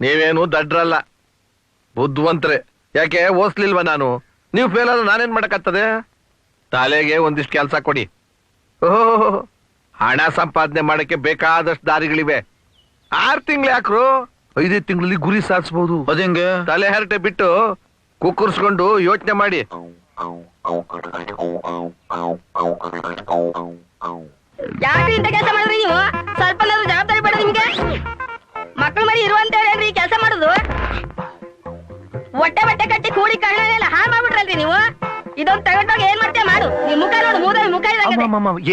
ನೀವೇನು ದಡ್ರಲ್ಲ, ಬುದ್ಧಿವಂತ್ರೆ. ಯಾಕೆ ಓದ್ಲಿಲ್ವ ನಾನು? ನೀವು ಫೇಲ್ ಆದ್ರೆ ನಾನೇನ್ ಮಾಡಕ್ಕಾಗ್ತದೆ? ತಲೆಗೆ ಒಂದಿಷ್ಟು ಕೆಲಸ ಕೊಡಿ. ಓಹೋ, ಹಣ ಸಂಪಾದನೆ ಮಾಡಕ್ಕೆ ಬೇಕಾದಷ್ಟು ದಾರಿಗಳಿವೆ. 6 ತಿಂಗಳು ಯಾಕ್ರು, 5 ತಿಂಗಳಲ್ಲಿ ಗುರಿ ಸಾಧಿಸಬಹುದು. ಅದಂಗೆ ತಲೆ ಹರಟೆ ಬಿಟ್ಟು ಕುಕ್ಕರ್ಸ್ಕೊಂಡು ಯೋಚನೆ ಮಾಡಿ. ಯಾಕ್ರಿ ಇಂತ ಕೆಲಸ ಮಾಡಿದ್ರಿ ನೀವು? ಸ್ವಲ್ಪ ಜವಾಬ್ದಾರಿ ಬೇಡ ನಿಮ್ಗೆ? ಮಕ್ಕಳು ಮರಿ ಇರುವಂತ ಹೇಳ್ರಿ ಕೆಲಸ ಮಾಡುದು. ಹೊಟ್ಟೆ ಬಟ್ಟೆ ಕಟ್ಟಿ ಕೂಡಿ ಕಣ್ಣೆಲ್ಲ ಹಾಳು ಮಾಡ್ಬಿಟ್ರಲ್ರಿ ನೀವು. ಇದೊಂದು ತಗೊಂಡೋಗಿ ಏನ್ ಮಾಡ್ತೀಯ ಮಾಡು. ನಿಮ್ ಮುಖ ನೋಡು, ಮುಖ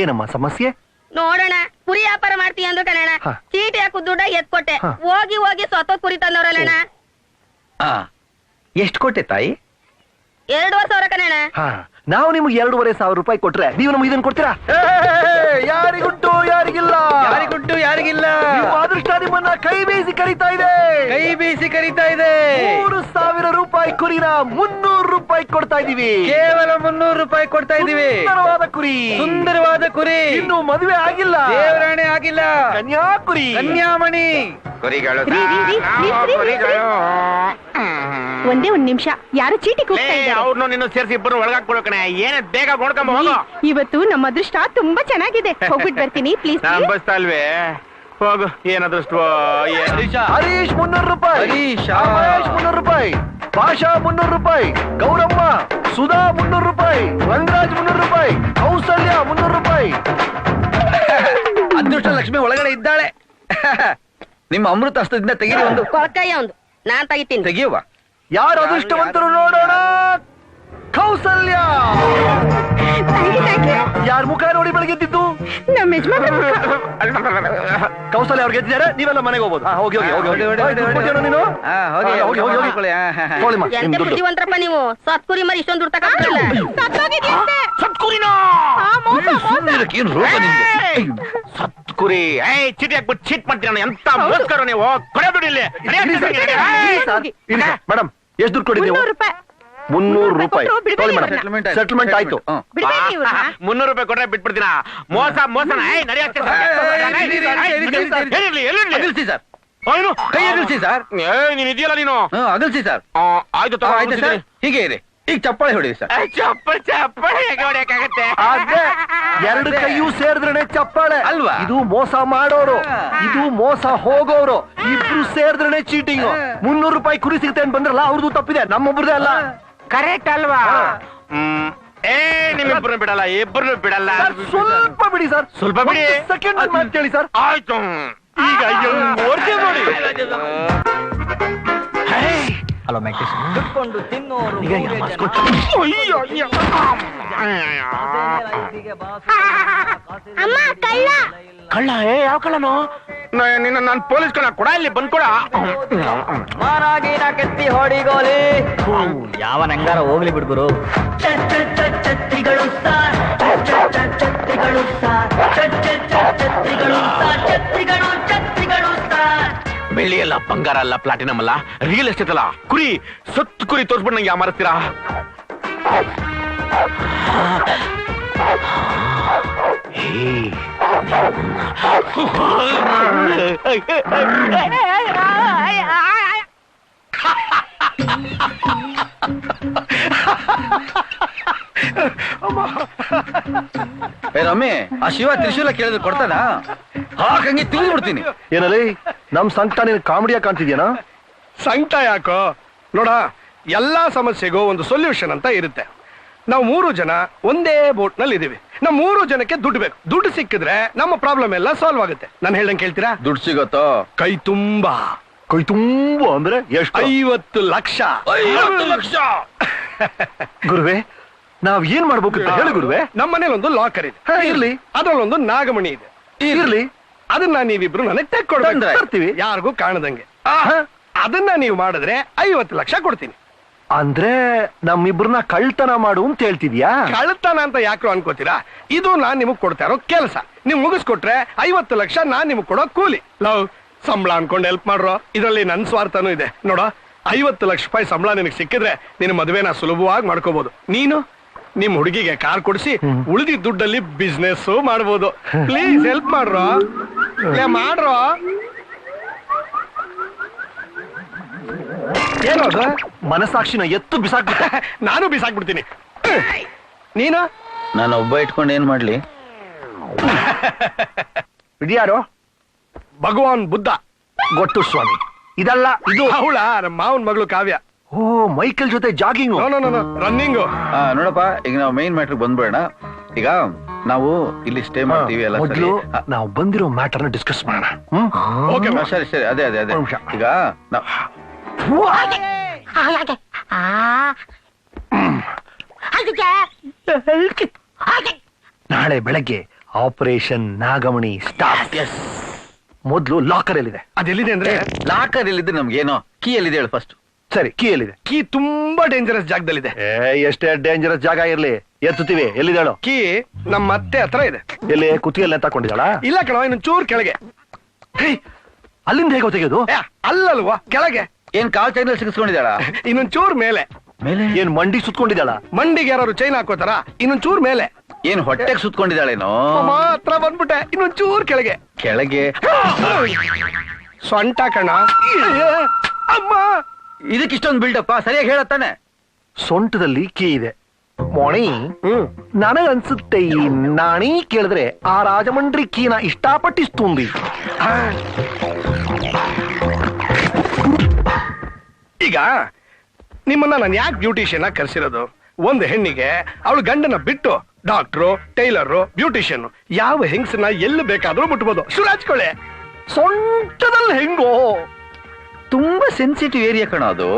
ಏನಮ್ಮ ಸಮಸ್ಯೆ? ನೋಡೋಣ, ಕುರಿ ವ್ಯಾಪಾರ ಮಾಡ್ತೀಯ ಅಂದ್ರು ಕಣಣ್ಣ. ಚೀಟಿ ಹಾಕು ದುಡ್ಡ ಎತ್ಕೊಟ್ಟೆ. ಹೋಗಿ ಸ್ವತಃ ಕುರಿ ತಂದವ್ರಲ್ಲಣ್ಣ. ಎಷ್ಟು ಕೊಟ್ಟೆ ತಾಯಿ? 2,500 ಕಣಣ್ಣ. ನಾವು ನಿಮ್ಗೆ 2,500 ರೂಪಾಯಿ ಕೊಟ್ರೆ ನೀವು ನಮ್ಗೆ ಇದನ್ನ ಕೊಡ್ತೀರಾ? ಯಾರಿಗುಂಟು ಯಾರಿಗಿಲ್ಲ, ಯಾರಿಗುಂಟು ಯಾರಿಗಿಲ್ಲ. ಅದೃಷ್ಟ ನಿಮ್ಮನ್ನ ಕೈ ಬೀಸಿ ಕರೀತಾ ಇದೆ, ಕೈ ಬೀಸಿ ಕರೀತಾ ಇದೆ. 3,000 ರೂಪಾಯಿ ಕುರಿನ 300 ರೂಪಾಯಿ ಕೊಡ್ತಾ ಇದೀವಿ. ಕೇವಲ 300 ರೂಪಾಯಿ ಕೊಡ್ತಾ ಇದೀವಿ. ಸುಂದರವಾದ ಕುರಿ, ಸುಂದರವಾದ ಕುರಿ. ಇನ್ನು ಮದುವೆ ಆಗಿಲ್ಲ, ದೇವರಾಣೆ ಆಗಿಲ್ಲ. ಕನ್ಯಾ ಕುರಿ, ಕನ್ಯಾಮಣಿ ಕುರಿಗಳು. ಒಂದೇ ಒಂದ್ ನಿಮಿಷ, ಯಾರು ಚೀಟಿ ಅವ್ರನ್ನು ನಿನ್ನ ಸೇರಿಸಿ ಇಬ್ಬರು ಒಳಗಾಕ್ಬಿಡೋಕಣೆ. ಏನ ಬೇಗ ನೋಡ್ಕೊಂಬ ಹೋಗು. ಇವತ್ತು ನಮ್ಮ ಅದೃಷ್ಟ ತುಂಬಾ ಚೆನ್ನಾಗಿದೆ. ಹೋಗ್ಬಿಟ್ಟು ಬರ್ತೀನಿ ಪ್ಲೀಸ್. ಬಸ್ತಾ ಅಲ್ವೇ, ಹೋಗು. ಏನದೃಷ್ಟವೋ. ಹರೀಶ್ 300 ರೂಪಾಯಿ, ರಮೇಶ್ 300 ರೂಪಾಯಿ, ಭಾಷಾ 300 ರೂಪಾಯಿ, ಗೌರಮ್ಮ, ಸುಧಾ 300 ರೂಪಾಯಿ, ರಂಗರಾಜ್ 300 ರೂಪಾಯಿ, ಕೌಸಲ್ಯ 300 ರೂಪಾಯಿ. ಅದೃಷ್ಟ ಲಕ್ಷ್ಮಿ ಒಳಗಡೆ ಇದ್ದಾಳೆ. ನಿಮ್ಮ ಅಮೃತ ಹಸ್ತದಿಂದ ತೆಗೀರಿ ಒಂದು. ಕೊಳಕಾಯ ಒಂದು ನಾನ್ ತೆಗಿತೀನಿ. ತೆಗಿಯುವ. ಯಾರು ಅದೃಷ್ಟವಂತರು ನೋಡೋಣ. ಕೌಸಲ್ಯ. ಯಾರ ಮುಖ ನೋಡಿ ಬೆಳಗ್ಗೆದ್ದಿದ್ದು? ನಮ್ಮ ಯಜಮಾನ. ಕೌಸಲ್ಯ ಅವ್ರು ಗೆದ್ದಿದ್ದಾರೆ. ನೀವೆಲ್ಲ ಮನೆಗೆ ಹೋಗ್ಬೋದು. ಹೋಗಿ ಹೋಗಿ ಹೋಗಿ ಹೋಗಿ ನೀನು ಹೋಗಿ ಹೋಗಿ ಹೋಗಿ. ಎಂತ ಬುದ್ಧಿವಂತರಪ್ಪ ನೀವು. ಸತ್ಕುರಿ ಮರಿ ಇಷ್ಟೊಂದು ದುಡ್ಡು ತಗೊಂಡಿಲ್ಲ. ಸತ್ಕುರಿನೋ? ಏನು ರೋಗ ನಿಮ್ಗೆ? ಸತ್ಕುರಿ. ಚೀಟಿ ಹಾಕ್ಬಿಟ್ಟು ಚೀಟ್ ಮಾಡ್ತೀರ. ಎಂತ ಮೋಸ್ಕರ ನೀವು. ಕೊಡೆ ದುಡ್ಡಿಲ್ಲ ಮೇಡಮ್. ಎಷ್ಟು ದುಡ್ಡು ಕೊಡಿ ನೀವು? 300 ರೂಪಾಯಿ. ಸೆಟಲ್ಮೆಂಟ್ ಆಯ್ತು. 300 ರೂಪಾಯಿ ಕೊಟ್ರೆ ಬಿಟ್ಬಿಡ್ತೀನ. ಮೋಸ ಮೋಸನ ನಡೆಯುತ್ತೆ ಸರ್. ಏನು ಕೈ ಅಗಲ್ಸಿ ಸರ್. ನೀನ್ ಇದೆಯಲ್ಲ ನೀನು. ಅಗಲ್ಸಿ ಸರ್. ಆಯ್ತು ಆಯ್ತು ಸರ್. ಹೀಗೆ ಇದೆ. ಈಗ ಚಪ್ಪಾಳೆ ಹೊಡಿ ಸರ್. ಚಪ್ಪಾಳೆ ಹೇಗೆ ಹೊಡಿಯಕ್ಕಾಗತ್ತೆ? ಎರಡು ಕೈಯೂ ಸೇರಿದ್ರೆ ಚಪ್ಪಾಳೆ ಅಲ್ವಾ? ಇದು ಮೋಸ ಮಾಡೋರು, ಇದು ಮೋಸ ಹೋಗೋರು. ಇಬ್ರು ಸೇರಿದ್ರೆ ಚೀಟಿಂಗ್. 300 ರೂಪಾಯಿ ಕುರಿ ಸಿಗುತ್ತೆ ಅಂತ ಬಂದ್ರಲ್ಲ, ಅವ್ರದ್ದು ತಪ್ಪಿದೆ, ನಮ್ಮೊಬ್ರದೇ ಅಲ್ಲ. ಕರೆಕ್ಟ್ ಅಲ್ವಾ? ನಿಮ್ಮಿಬ್ಬರು ಬಿಡಲ್ಲ, ಇಬ್ಬರು ಬಿಡಲ್ಲ. ಸ್ವಲ್ಪ ಬಿಡಿ ಸರ್, ಸ್ವಲ್ಪ ಬಿಡಿ. ಸೆಕೆಂಡ್ ಮಾತು ಕೇಳಿ ಸರ್. ಆಯ್ತು. ಈಗ ನೋಡಿ. ಹಲೋ ಮ್ಯಾಕ್ಟಿಸ್. ಕುತ್ಕೊಂಡು ತಿನ್ನೋರು ಅಮ್ಮ ಕಳ್ಳ. ಕಳ್ಳ? ಯಾವ ಕಳ್ಳನು? ನಿನ್ನ ನಾನು ಪೊಲೀಸ್ ಕಳ್ಳ. ಕೊಡ ಇಲ್ಲಿ ಬಂದ್ ಕೊಡ. ಮಾರಾಗಿನ ಕೆತ್ತಿ ಹೊಡಿಗೋಲಿ. ಯಾವ ನಂಗಾರ ಹೋಗ್ಲಿ ಬಿಡ್ಗುರು. ಛತ್ರಿಗಳು ಸಾರ್, ಛತ್ರಿಗಳು ಸಾರ್, ಛತ್ರಿಗಳು ಸಾರ್, ಛತ್ರಿಗಳು ಸಾರ್. ಬೆಳ್ಳಿ ಅಲ್ಲ, ಬಂಗಾರ ಅಲ್ಲ, ಪ್ಲಾಟಿನಮ್ ಅಲ್ಲ, ರಿಯಲ್ ಎಸ್ಟೇಟ್ ಅಲ್ಲ. ಕುರಿ, ಸತ್ತು ಕುರಿ ತೋರ್ಸ್ಬಿಟ್ಟು ನಂಗೆ ಯಾವ ಮಾರ್ತೀರಾ? ರಮ್ಮಿ, ಆ ಶಿವ ತ್ರಿಶೂಲ ಕೇಳಿದ್ರೆ ಕೊಡ್ತಾನ? ಹಾಗಂಗೆ ತಿಳಿದು ಬಿಡ್ತೀನಿ. ಏನಲ್ಲಿ ನಮ್ ಸಂಕಟ ನೀನು ಕಾಮಿಡಿಯಾಗಿ ಕಾಣ್ತಿದ್ಯಾನ? ಸಂಕಟ ಯಾಕೋ ನೋಡ, ಎಲ್ಲಾ ಸಮಸ್ಯೆಗೂ ಒಂದು ಸೊಲ್ಯೂಷನ್ ಅಂತ ಇರುತ್ತೆ. ನಾವು 3 ಜನ ಒಂದೇ ಬೋಟ್ ನಲ್ಲಿ ಇದೀವಿ. ನಾವು 3 ಜನಕ್ಕೆ ದುಡ್ಡು ಬೇಕು. ದುಡ್ಡು ಸಿಕ್ಕಿದ್ರೆ ನಮ್ಮ ಪ್ರಾಬ್ಲಮ್ ಎಲ್ಲ ಸಾಲ್ವ್ ಆಗುತ್ತೆ. ನಾನು ಹೇಳ್ದಂಗೆ ಕೇಳ್ತೀರಾ? ದುಡ್ಡು ಸಿಗತ್ತೋ? ಕೈ ತುಂಬಾ. ಕೈ ತುಂಬಾ ಅಂದ್ರೆ ಎಷ್ಟು? 50 ಲಕ್ಷ. 50 ಲಕ್ಷ. ಗುರುವೆ, ನಾವ್ ಏನ್ ಮಾಡ್ಬೇಕು ಅಂತ ಹೇಳಿ ಗುರುವೆ. ನಮ್ಮ ಮನೇಲಿ ಒಂದು ಲಾಕರ್ ಇದೆ, ಇರ್ಲಿ. ಅದ್ರಲ್ಲೊಂದು ನಾಗಮಣಿ ಇದೆ, ಇರ್ಲಿ. ಅದನ್ನ ನೀವಿಬ್ರು ನನಗೆ ತೆಕ್ಕೊಡ್ಬೇಕು. ತರ್ತೀವಿ, ಯಾರಿಗೂ ಕಾಣದಂಗೆ. ಅದನ್ನ ನೀವು ಮಾಡಿದ್ರೆ 50 ಲಕ್ಷ ಕೊಡ್ತೀನಿ. ಅಂದ್ರೆ ನಮ್ಮಿಬ್ರನ್ನ ಕಳ್ತನ ಮಾಡು ಅಂತ ಹೇಳ್ತಿದ್ಯಾ? ಕಳ್ತನ ಅಂತ ಯಾಕ್ರು ಅನ್ಕೋತೀರಾ? ಇದು ನಾನ್ ನಿಮಗ್ ಕೊಡ್ತಾ ಇರೋ ಕೆಲಸ. ನೀವ್ ಮುಗಿಸ್ಕೊಟ್ರೆ 50 ಲಕ್ಷ ನಾನ್ ನಿಮಗ್ ಕೊಡೋ ಕೂಲಿ. ಲವ್ ಸಂಬಳ ಅನ್ಕೊಂಡು ಹೆಲ್ಪ್ ಮಾಡ್ರೋ. ಇದರಲ್ಲಿ ನನ್ ಸ್ವಾರ್ಥನೂ ಇದೆ ನೋಡೋ. 50 ಲಕ್ಷ ರೂಪಾಯಿ ಸಂಬಳ ನಿನಗೆ ಸಿಕ್ಕಿದ್ರೆ ನಿನ್ನ ಮದುವೆನ ಸುಲಭವಾಗಿ ಮಾಡ್ಕೋಬಹುದು. ನೀನು ನಿಮ್ ಹುಡುಗಿಗೆ ಕಾರ್ ಕೊಡಿಸಿ ಉಳಿದಿದ್ದ ದುಡ್ಡಲ್ಲಿ ಬಿಸ್ನೆಸ್ ಮಾಡ್ಬೋದು. ಪ್ಲೀಸ್ ಹೆಲ್ಪ್ ಮಾಡ್ರೋ, ಮಾಡ್ರೋ. ಏನು ಅದು? ಮನಸ್ಸಾಕ್ಷಿನ ಎತ್ತು ಬಿಸಾಕ್ಬಿಟ್ಟೆ. ನಾನು ಬಿಸಾಕ್ಬಿಡ್ತೀನಿ. ನೀನು? ನಾನು ಒಬ್ಬ ಇಟ್ಕೊಂಡು ಏನ್ ಮಾಡ್ಲಿ? ಇದ್ಯಾರು? ಭಗವಾನ್ ಬುದ್ಧ. ಗೊತ್ತು ಸ್ವಾಮಿ. ಇದಲ್ಲ ಇದು. ಅವಳ ನಮ್ಮ ಮಾವನ್ ಮಗಳು ಕಾವ್ಯ. ಓ, ಮೈಕಲ್ ಜೊತೆ ಜಾಗಿಂಗ್. ರನ್ನಿಂಗು. ನೋಡಪ್ಪ, ಈಗ ನಾವು ಮೈನ್ ಮ್ಯಾಟ್ರಿಗೆ ಬಂದ್ಬೇಡ. ಈಗ ನಾವು ಇಲ್ಲಿ ಸ್ಟೇ ಮಾಡ್ತೀವಿ ಎಲ್ಲ ಸರಿ. ಮೊದ್ಲು ನಾವು ಬಂದಿರೋ ಮ್ಯಾಟರ್ ನ ಡಿಸ್ಕಸ್ ಮಾಡೋಣ. ಓಕೆ ಸರಿ ಸರಿ, ಅದೇ ಅದೇ ಅದೇ. ನಿಮಿಷ. ಈಗ ನಾಳೆ ಬೆಳಗ್ಗೆ ಆಪರೇಷನ್ ನಾಗಮಣಿ ಸ್ಟಾರ್ಟ್. ಮೊದ್ಲು ಲಾಕರ್ ಎಲ್ಲಿದೆ? ಅದೆಲ್ಲಿದೆ ಅಂದ್ರೆ ಲಾಕರ್ ಎಲ್ಲಿದ್ರೆ ನಮ್ಗೇನೋ ಕೀ ಎಲ್ಲಿದೆ ಹೇಳು ಫಸ್ಟ್. ಸರಿ, ಕೀ ಎಲ್ಲಿದೆ? ಕೀ ತುಂಬಾ ಡೇಂಜರಸ್ ಜಾಗದಲ್ಲಿದೆ. ಎಷ್ಟೇ ಡೇಂಜರಸ್ ಜಾಗ ಇರ್ಲಿ, ಎತ್ತುತ್ತೀವಿ. ಎಲ್ಲಿದೆ ಹೇಳು? ಕೀ ನಮ್ಮ ಅತ್ತೆ ಹತ್ರ ಇದೆ. ಎಲ್ಲಿ? ಕುತ್ತಿಗೆಲ್ಲ ತಕೊಂಡಿದ್ದಾಳ? ಇಲ್ಲ ಕಣೋ, ಇನ್ನೊಂದ್ ಚೂರ್ ಕೆಳಗೆ. ಅಲ್ಲಿಂದ ಹೇಗೋ ತೆಗೆಯೋದು? ಅಲ್ಲಲ್ವಾ, ಕೆಳಗೆ. ಏನ್ ಕಾಲ್ ಚೈನಲ್ಲಿ ಸಿಗಿಸ್ಕೊಂಡಿದ್ದಾಳ? ಇನ್ನೊಂದ್ ಚೂರ್ ಮೇಲೆ. ಮೇಲೆ ಏನ್ ಮಂಡಿ ಸುತ್ಕೊಂಡಿದ್ದಾಳ? ಮಂಡಿಗೆ ಯಾರು ಚೈನ್ ಹಾಕೋತಾರ? ಇನ್ನೊಂದ್ ಚೂರ್ ಮೇಲೆ. ಏನ್ ಹೊಟ್ಟೆಗೆ ಸುತ್ಕೊಂಡಿದ್ದಾಳೇನೋ? ಮಾತ್ರ ಬಂದ್ಬಿಟ್ಟೆ. ಇನ್ನೊಂದ್ ಚೂರ್ ಕೆಳಗೆ. ಕೆಳಗೆ ಸೊಂಟ ಕಣ. ಅಮ್ಮ, ಇದಕ್ಕಿಷ್ಟೊಂದು ಬಿಲ್ಡಪ್ಪ, ಸರಿಯಾಗಿ ಹೇಳತ್ತಾನೆ. ಸೊಂಟದಲ್ಲಿ ಕೀ ಇದೆ. ಮೋಣಿ, ನನಗನ್ಸುತ್ತೆ ಈ ನಾಣಿ ಕೇಳಿದ್ರೆ ಆ ರಾಜಮಂಡ್ರಿ ಕೀನ ಇಷ್ಟಪಟ್ಟಿಸ್ತುಂದಿ. ಈಗ ನಿಮ್ಮನ್ನ ನಾನು ಯಾಕೆ ಬ್ಯೂಟಿಷಿಯನ್ ಕರ್ಸಿರೋದು? ಒಂದು ಹೆಣ್ಣಿಗೆ ಅವಳು ಗಂಡನ ಬಿಟ್ಟು ಡಾಕ್ಟ್ರು, ಟೈಲರು, ಬ್ಯೂಟಿಷಿಯನ್ ಯಾವ ಹೆಂಗಸನ್ನ ಎಲ್ಲಿ ಬೇಕಾದ್ರೂ ಮುಟ್ಬೋದು. ಶುರಾಜ್ಕೊಳ್ಳೆ. ಸೊಂಟದಲ್ಲಿ ಹೆಂಗೋ? ತುಂಬಾ ಸೆನ್ಸಿಟಿವ್ ಏರಿಯಾ ಕಣ ಅದು.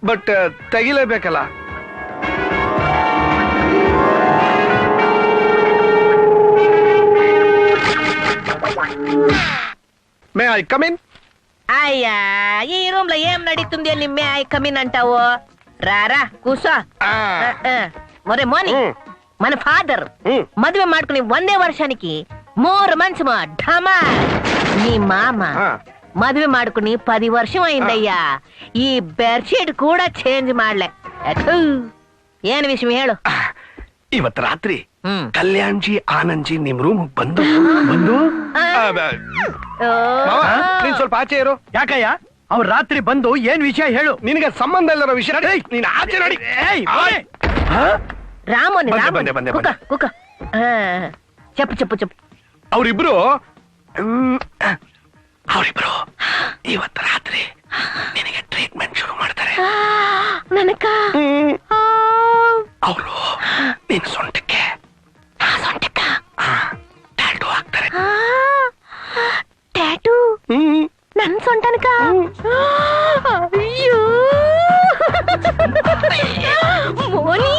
ಬಟ್ ತೆಗಿಲೇಬೇಕಲ್ಲ. May I come in? అయ్యా ఈ రూమ్ లో ఏం నడుస్తుంది నిమ్మే ఐ కమిన్ అంటావు రారా కూసో మరే మోని మన ఫాదర్ మదుವೆ ಮಾಡ್కుని 1 ವರ್ಷానికి 3 మంత్స్ ఢమా నీ మామ మదుವೆ ಮಾಡ್కుని 10 ವರ್ಷం అయిందయ్యా ఈ బెడ్షీట్ కూడా చేంజ్ ಮಾಡ್ಲೆ ಏನು ವಿಷಯ ಹೇಳು. ಇವತ್ತು ರಾತ್ರಿ ಕಲ್ಯಾಣ್ ಜಿ ಆನಂದ್ ಜಿ ನಿಮ್ ರೂಮ್ ಬಂದು ನೀನ್ ಸ್ವಲ್ಪ ಆಚೆ ಇರು. ಯಾಕಯ್ಯ? ಅವ್ರು ರಾತ್ರಿ ಬಂದು ಏನ್ ವಿಷಯ ಹೇಳು. ನಿನಗೆ ಸಂಬಂಧ ಇಲ್ಲರೋ ವಿಷಯ ನೀನ್ ಆಚೆ ನೋಡಿ. ರಾಮೋನಿ ಬಂದೆ. ಕುಕ್ಕ చెప్పు ಅವರಿಬ್ರು ಇವತ್ತು ರಾತ್ರಿ ನಿನಗೆ ಟ್ರೀಟ್ಮೆಂಟ್ ಶುರು ಮಾಡ್ತಾರೆ. ನನಕ ಅವರು ನಿನ್ ಸೊಂಟಕ್ಕೆ ಟ್ಯಾಟೂ ಹಾಕ್ತಾರೆ. ಟ್ಯಾಟೂ ನನ್ ಸೊಂಟನಕ? ಅಯ್ಯೋ ಮೋನಿ,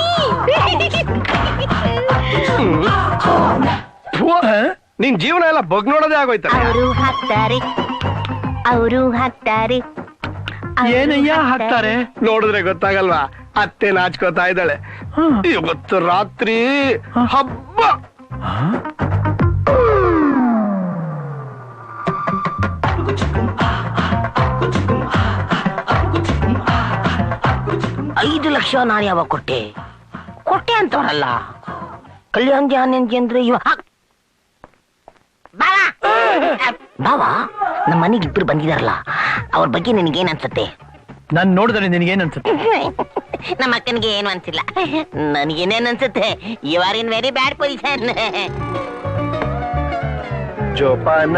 ನಿನ್ ಜೀವನ ಎಲ್ಲ ಬಗ್ ನೋಡೋದೇ ಆಗೋಯ್ತಾರೆ. ಅವರು ಹಾಕ್ತಾರೆ. ಏನಯ್ಯ ಹಾಕ್ತಾರೆ? ನೋಡಿದ್ರೆ ಗೊತ್ತಾಗಲ್ವಾ? ಅತ್ತೆ ನಾಚ್ಕೋತಾ ಇದ್ದಾಳೆ. ಇವತ್ತು ರಾತ್ರಿ ಹಬ್ಬ. $5 ಲಕ್ಷ ನಾನು ಯಾವಾಗ ಕೊಟ್ಟೆ ಅಂತವ್ರಲ್ಲ. ಕಲ್ಯಾಣ್ ಜಾನಂಜಿ ಅಂದ್ರೆ ಬಾವಾ ನಮ್ಮ ಮನೆಗೆ ಇಬ್ರು ಬಂದಿದಾರಲ್ಲ, ಅವ್ರ ಬಗ್ಗೆ ನಿನಗೇನ್ ಅನ್ಸುತ್ತೆ? ನಾನ್ ನೋಡಿದ್ರೆ ನಿನಗೇನ್ ಅನ್ಸುತ್ತೆ? ನಮ್ಮ ಅಕ್ಕನಿಗೆ ಏನು ಅನ್ಸಿಲ್ಲ, ನನಗೇನೇನ್ ಅನ್ಸುತ್ತೆ? You are in very bad position. ಜೋಪಾನ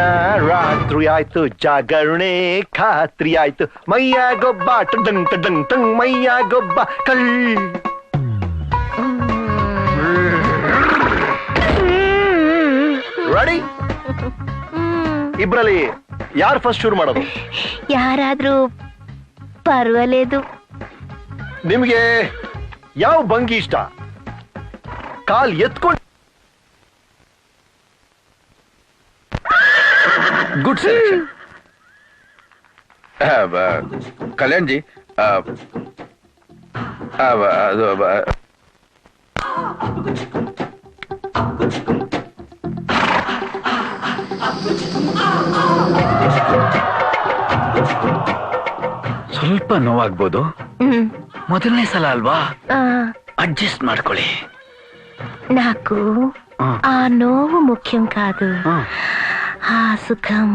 ರಾತ್ರಿ ಆಯ್ತು, ಜಾಗರಣೆ ಖಾತ್ರಿ ಆಯ್ತು, ಮೈಯ ಗೊಬ್ಬ ಟಂಗ್ ಟಂಗ್ ಟಂಗ್ ಮೈಯ ಗೊಬ್ಬ ಕಳ್. ರೆಡಿ? ಇಬ್ರಲ್ಲಿ ಯಾರು ಫಸ್ಟ್ ಶುರು ಮಾಡೋದು? ಯಾರಾದ್ರೂ ಪರ್ವಾలేదు. ನಿಮ್ಗೆ ಯಾವ ಭಂಗಿ ಇಷ್ಟ? ಕಾಲ್ ಎತ್ಕೊಂಡು. Good selection. ಕಲ್ಯಾಣ್ ಜಿ, ಸ್ವಲ್ಪ ನೋವಾಗ್ಬೋದು, ಮೊದಲನೇ ಸಲ ಅಲ್ವಾ, ಅಡ್ಜಸ್ಟ್ ಮಾಡ್ಕೊಳ್ಳಿ. నాకు ఆ నోవు ముఖ్యం కాదు, ఆ సుఖం.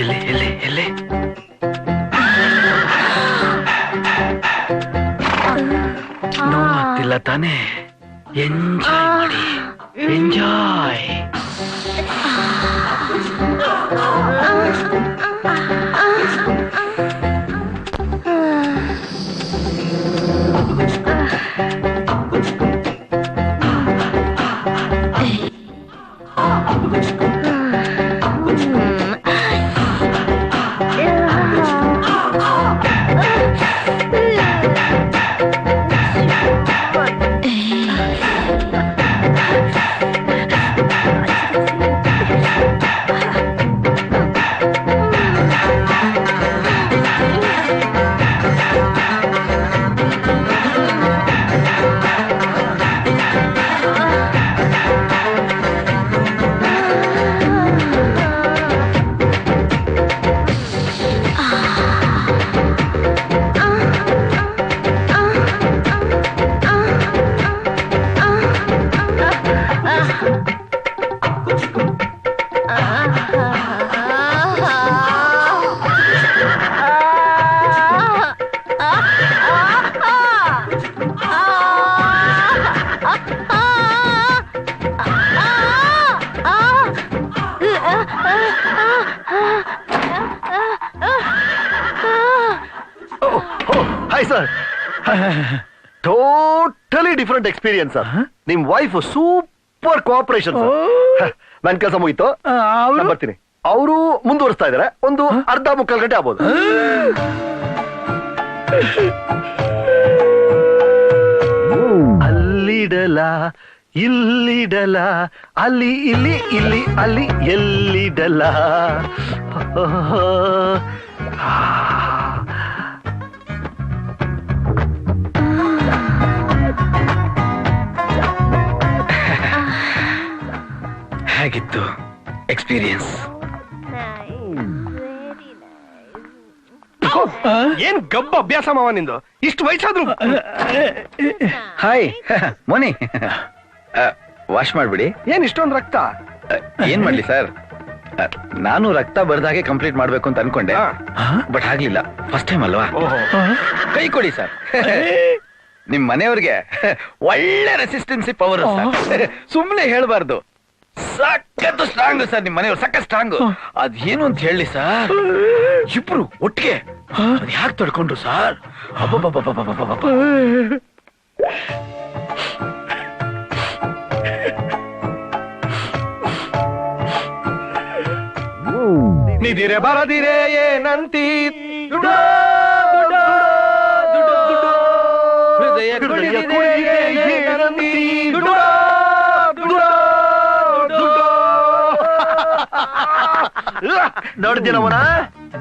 ಎಲ್ಲಿ ತಾನೇ ಎಂಜಾಯ್ ಮಾಡಿ enjoy. Hi sir, totally different experience sir. ನಿಮ್ ವೈಫ್ ಸೂಪರ್ ಕೋಆಪರೇಷನ್ ಸರ್. ನನ್ ಕೆಲಸ ಮುಗೀತು, ನಾನ್ ಬರ್ತೀನಿ. ಅವರು ಮುಂದುವರಿಸ್ತಾ ಇದಾರೆ, ಒಂದು ಅರ್ಧ ಮುಕ್ಕಾಲು ಗಂಟೆ ಆಗ್ಬೋದು. ಅಲ್ಲಿಡಲ ಇಲ್ಲಿಡಲ, ಅಲ್ಲಿ ಇಲ್ಲಿ ಇಲ್ಲಿ ಅಲ್ಲಿ ಎಲ್ಲಿಡಲ. ಹೇಗಿತ್ತು ಎಕ್ಸ್ಪೀರಿಯನ್ಸ್? ಏನ್ ಗಬ್ಬ ಅಭ್ಯಾಸ ಮಾವ ನಿಂದು, ಇಷ್ಟು ವಯಸ್ಸಾದ್ರು. ಹಾಯ್ ಮೋನಿ, ವಾಶ್ ಮಾಡ್ಬಿಡಿ. ಏನ್ ಇಷ್ಟೊಂದು ರಕ್ತ? ಏನ್ ಮಾಡ್ಲಿ ಸರ್, ನಾನು ರಕ್ತ ಬರ್ದಾಗೆ ಕಂಪ್ಲೀಟ್ ಮಾಡ್ಬೇಕು ಅಂತ ಅನ್ಕೊಂಡೆ, ಬಟ್ ಆಗ್ಲಿಲ್ಲ. ಫಸ್ಟ್ ಟೈಮ್ ಅಲ್ವಾ? ಕೈ ಕೊಡಿ ಸರ್. ನಿಮ್ ಮನೆಯವ್ರಿಗೆ ಒಳ್ಳೆ ರೆಸಿಸ್ಟೆನ್ಸಿ ಪವರ್. ಸುಮ್ನೆ ಹೇಳ್ಬಾರ್ದು, ಸಖತ್ ಸ್ಟ್ರಾಂಗ್ ಸರ್. ನಿಮ್ ಮನೆಯವ್ರು ಸಖತ್ ಸ್ಟ್ರಾಂಗ್. ಅದೇನು ಅಂತ ಹೇಳಿ ಸರ್, ಇಬ್ರು ಒಟ್ಟಿಗೆ ಅದ್ ಯಾಕೆ ತಡ್ಕೊಂಡ್ರು ಸರ್? ನಿದಿರೆ ಬರದಿರೆ ಏನಂತಿ, ಹೃದಯ ಕುಡಿದಿದೆ ಏನಂತಿ, ನೋಡ್ತೀನವನ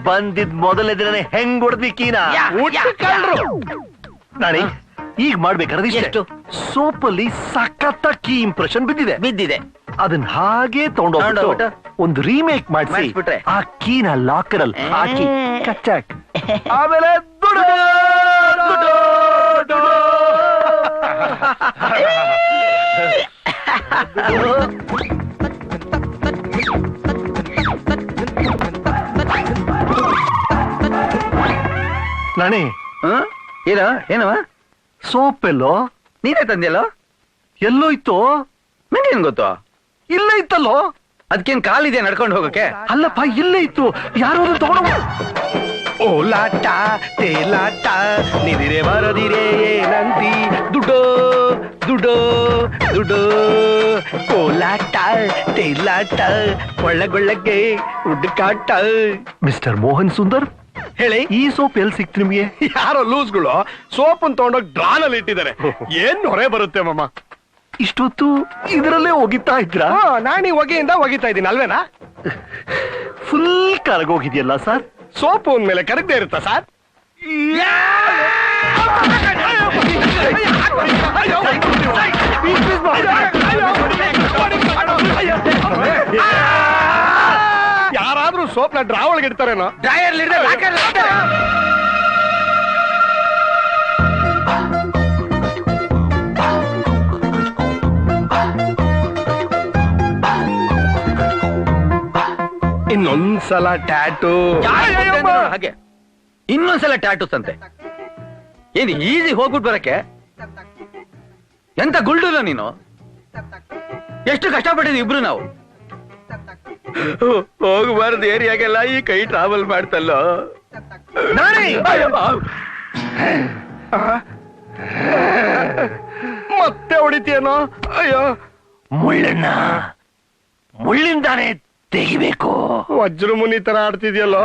ಬಂದಿದ್ ಮೊದಲನೇ ದಿನನೇ ಹೆಂಗ್ ಹೊಡೆದ್ವಿ ಕೀನ. ನಾಣಿ ಈಗ ಮಾಡ್ಬೇಕಾದ್ರೆ ಎಷ್ಟು? ಸೋಪಲ್ಲಿ ಸಖತ್ತ ಕೀ ಇಂಪ್ರೆಷನ್ ಬಿದ್ದಿದೆ. ಅದನ್ನ ಹಾಗೆ ತಗೊಂಡೋಗ್ಬಿಟ್ಟು ಒಂದು ರೀಮೇಕ್ ಮಾಡಿಸಿ ಮಾಡಿಸ್ಬಿಟ್ರೆ? ಆ ಕೀನ ಲಾಕರ್ ಅಲ್ಲಿ ಹಾಕಿ ಕಚ್ಚಾಕ್, ಆಮೇಲೆ ದುಡು ದುಡು ದುಡು. ನಾಣಿ ಏನ ಏನವ? ಸೋಪ್ ಎಲ್ಲೋ? ನೀನೇ ತಂದ್ಯಲ್ಲೋ? ಎಲ್ಲೋ ಇತ್ತು? ನಂಗೇನ್ ಗೊತ್ತು? ಇಲ್ಲೇ ಇತ್ತಲ್ಲೋ? ಅದಕ್ಕೇನ್ ಕಾಲಿದೆ ನಡ್ಕೊಂಡು ಹೋಗಕ್ಕೆ? ಅಲ್ಲಪ್ಪ, ಇಲ್ಲೇ ಇತ್ತು. ಯಾರೋ ತಗೊಂಡ. ಓಲಾಟ ತೇಲಾಟ, ನಿದಿರೆ ಬರದಿರೆ ಏನಂತಿ, ದುಡೋ ದುಡೋ ದುಡೋ. ಓಲಾಟ ತೇಲಾಟ, ಒಳ್ಳಗೊಳ್ಳಗೆ ಹುಡುಕಾಟ. ಮಿಸ್ಟರ್ ಮೋಹನ್ ಸುಂದರ್, ಹೇಳಿ, ಈ ಸೋಪ್ ಎಲ್ಲಿ ಸಿಕ್ತು ನಿಮ್ಗೆ? ಯಾರೋ ಲೂಸ್ಗಳು ಸೋಪನ್ ತಗೊಂಡೋಗಿ ಡ್ರಾನಲ್ಲಿ ಇಟ್ಟಿದ್ದಾರೆ. ಏನ್ ಹೊರೆ ಬರುತ್ತೆ ಮಾಮ. ಇಷ್ಟೊತ್ತು ಇದರಲ್ಲೇ ಒಗಿತಾ ಇದ್ರಾ? ನಾನೀ ಹೊಗೆಯಿಂದ ಒಗಿತಾ ಇದ್ದೀನಿ ಅಲ್ವೇನಾ? ಫುಲ್ ಕರಗೋಗಿದ್ಯಲ್ಲ ಸರ್. ಸೋಪು ಮೇಲೆ ಕರಗದೆ ಇರುತ್ತಾ ಸರ್? ಯಾರಾದ್ರೂ ಸೋಪ್ನ ಡ್ರಾ ಒಳಗೆ ಇಡ್ತಾರೇನೋ? ಇನ್ನೊಂದ್ಸಲ ಟ್ಯಾಟು. ಹಾಗೆ ಇನ್ನೊಂದ್ಸಲ ಟ್ಯಾಟೂಸ್ ಅಂತೆ. ಏನ್ ಈಸಿ ಹೋಗ್ಬಿಟ್ಟು ಬರಕ್ಕೆ? ಎಂತ ಗುಲ್ಡುಲ್ಲ ನೀನು. ಎಷ್ಟು ಕಷ್ಟಪಟ್ಟಿದ್ವಿ ಇಬ್ರು ನಾವು. ಹೋಗಬಾರ್ದು ಏರಿಯಾಗೆಲ್ಲ ಈ ಕೈ ಟ್ರಾವೆಲ್ ಮಾಡ್ತಲ್ಲೋ. ಮತ್ತೆ ಹೊಡಿತೀಯನೋ? ಅಯ್ಯೋ, ಮುಳ್ಳಿಂದಾನೆ ತೆಗಿಬೇಕು. ವಜ್ರಮುನಿ ತರ ಆಡ್ತಿದ್ಯಲ್ಲೋ.